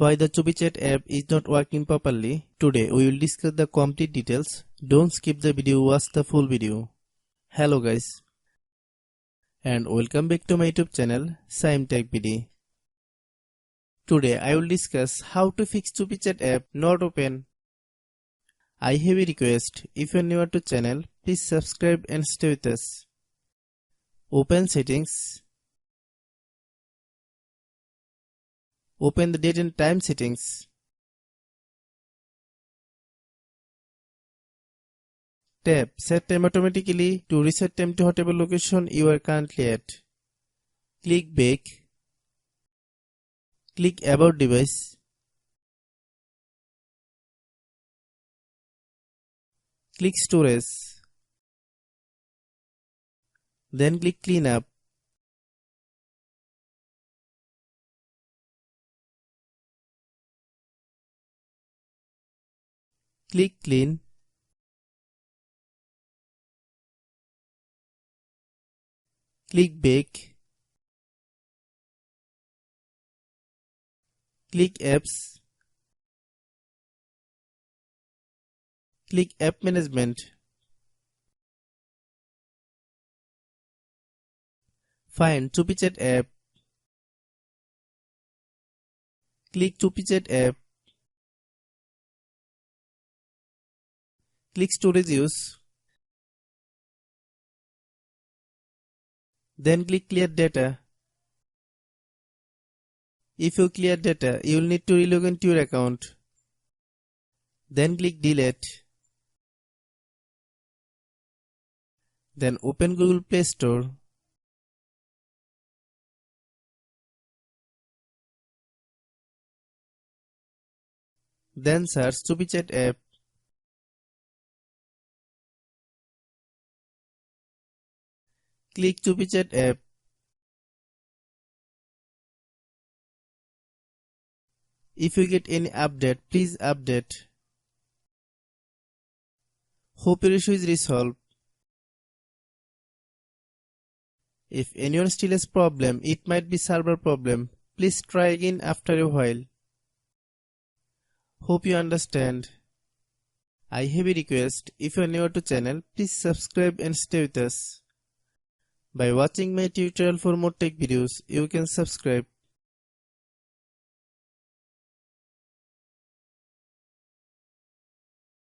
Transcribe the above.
Why the CUPI chat app is not working properly? Today we will discuss the complete details. Don't skip the video, watch the full video. Hello guys, and welcome back to my YouTube channel Shaem Tech BD. Today I will discuss how to fix CUPI chat app not open. I have a request. If you are new to channel, please subscribe and stay with us. Open settings. Open the date and time settings. Tap Set Time automatically to reset time to whatever location you are currently at. Click Back. Click About Device. Click Storage. Then click Cleanup. Click Clean. Click Back. Click Apps. Click App Management. Find CUPI chat app. Click CUPI chat app. Click Storage Use. Then click Clear Data. If you clear data, you will need to relog into your account. Then click Delete. Then open Google Play Store. Then search CUPI chat app. Click CUPI chat app. If you get any update, please update. Hope your issue is resolved. If anyone still has problem, it might be server problem. Please try again after a while. Hope you understand. I have a request. If you are new to channel, please subscribe and stay with us. By watching my tutorial for more tech videos, you can subscribe.